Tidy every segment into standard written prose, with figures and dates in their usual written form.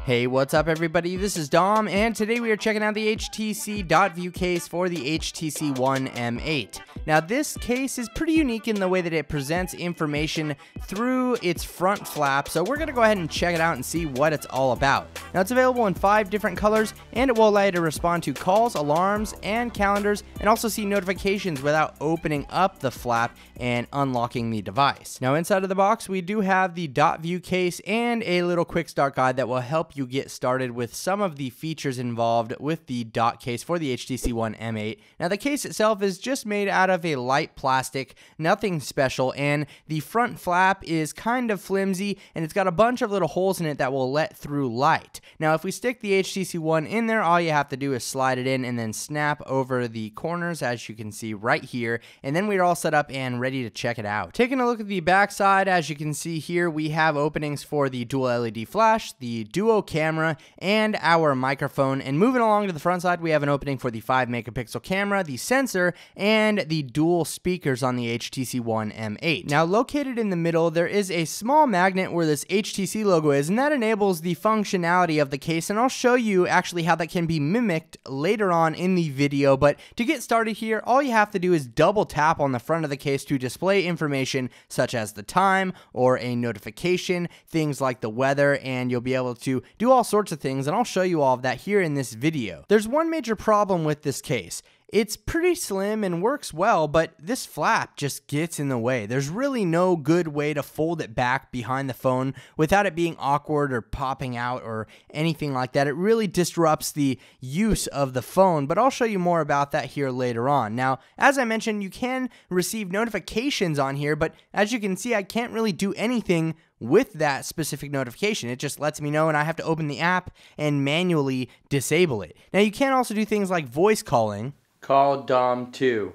Hey, what's up everybody? This is Dom, and today we are checking out the HTC dot view case for the HTC One M8. Now this case is pretty unique in the way that it presents information through its front flap, so we're going to go ahead and check it out and see what it's all about. Now it's available in 5 different colors, and it will allow you to respond to calls, alarms, and calendars, and also see notifications without opening up the flap and unlocking the device. Now inside of the box we do have the dot view case and a little quick start guide that will help you get started with some of the features involved with the dot case for the HTC One M8. Now the case itself is just made out of a light plastic, nothing special, and the front flap is kind of flimsy and it's got a bunch of little holes in it that will let through light. Now if we stick the HTC One in there, all you have to do is slide it in and then snap over the corners, as you can see right here, and then we're all set up and ready to check it out. Taking a look at the back side, as you can see here, we have openings for the dual LED flash, the duo camera, and our microphone. And moving along to the front side, we have an opening for the 5 megapixel camera, the sensor, and the dual speakers on the HTC One M8. Now located in the middle, there is a small magnet where this HTC logo is, and that enables the functionality of the case, and I'll show you actually how that can be mimicked later on in the video. But to get started here, all you have to do is double tap on the front of the case to display information such as the time or a notification, things like the weather, and you'll be able to do all sorts of things, and I'll show you all of that here in this video. There's one major problem with this case. It's pretty slim and works well, but this flap just gets in the way. There's really no good way to fold it back behind the phone without it being awkward or popping out or anything like that. It really disrupts the use of the phone, but I'll show you more about that here later on. Now, as I mentioned, you can receive notifications on here, but as you can see, I can't really do anything with that specific notification. It just lets me know, and I have to open the app and manually disable it. Now, you can also do things like voice calling. Call Dom 2.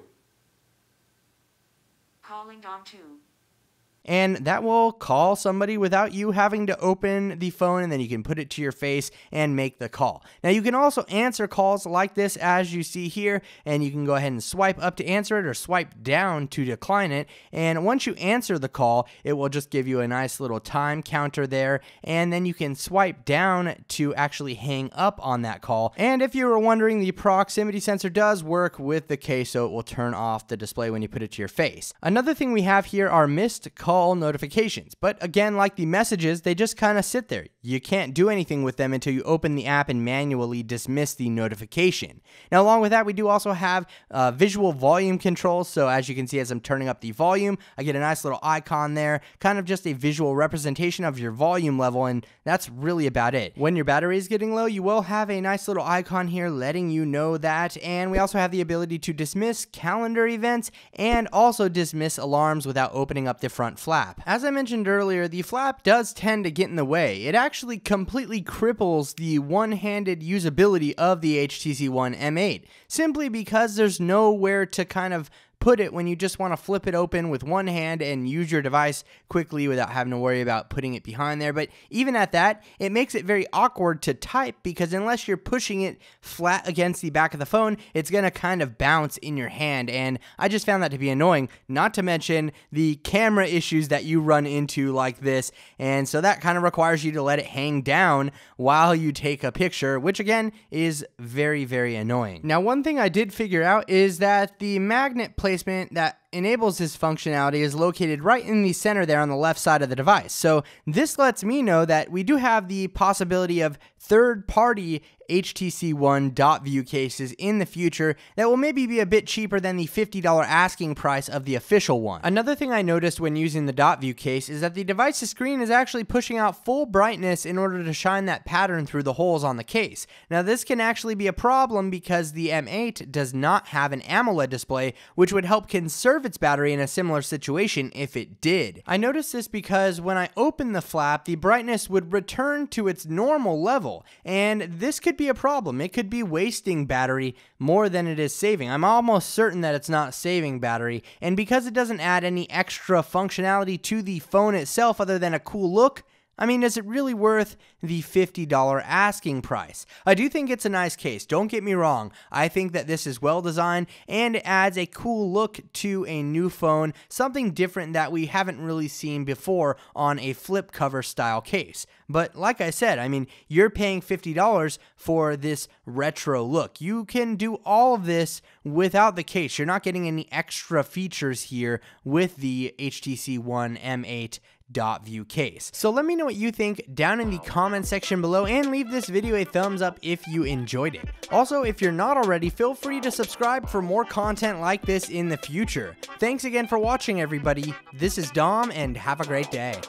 Calling Dom 2. And that will call somebody without you having to open the phone, and then you can put it to your face and make the call. Now you can also answer calls like this, as you see here, and you can go ahead and swipe up to answer it or swipe down to decline it. And once you answer the call, it will just give you a nice little time counter there, and then you can swipe down to actually hang up on that call. And if you were wondering, the proximity sensor does work with the case, so it will turn off the display when you put it to your face. Another thing we have here are missed call notifications, but again, like the messages, they just kind of sit there. You can't do anything with them until you open the app and manually dismiss the notification. Now along with that, we do also have visual volume controls. So as you can see, as I'm turning up the volume, I get a nice little icon there, kind of just a visual representation of your volume level, and that's really about it. When your battery is getting low, you will have a nice little icon here letting you know that, and we also have the ability to dismiss calendar events and also dismiss alarms without opening up the front flap. As I mentioned earlier, the flap does tend to get in the way. It actually completely cripples the one-handed usability of the HTC One M8, simply because there's nowhere to kind of put it when you just want to flip it open with one hand and use your device quickly without having to worry about putting it behind there. But even at that, it makes it very awkward to type, because unless you're pushing it flat against the back of the phone, it's going to kind of bounce in your hand, and I just found that to be annoying, not to mention the camera issues that you run into like this, and so that kind of requires you to let it hang down while you take a picture, which again is very, very annoying. Now, one thing I did figure out is that the magnet placement that enables this functionality is located right in the center there on the left side of the device. So this lets me know that we do have the possibility of third-party HTC One dot view cases in the future that will maybe be a bit cheaper than the $50 asking price of the official one. Another thing I noticed when using the dot view case is that the device's screen is actually pushing out full brightness in order to shine that pattern through the holes on the case. Now this can actually be a problem because the M8 does not have an AMOLED display, which would help conserve its battery in a similar situation if it did. I noticed this because when I open the flap, the brightness would return to its normal level, and this could be a problem. It could be wasting battery more than it is saving. I'm almost certain that it's not saving battery, and because it doesn't add any extra functionality to the phone itself other than a cool look, I mean, is it really worth the $50 asking price? I do think it's a nice case, don't get me wrong. I think that this is well designed and it adds a cool look to a new phone, something different that we haven't really seen before on a flip cover style case. But like I said, I mean, you're paying $50 for this retro look. You can do all of this without the case. You're not getting any extra features here with the HTC One M8 dot view case. So let me know what you think down in the comment section below, and leave this video a thumbs up if you enjoyed it. Also, if you're not already, feel free to subscribe for more content like this in the future. Thanks again for watching, everybody. This is Dom, and have a great day.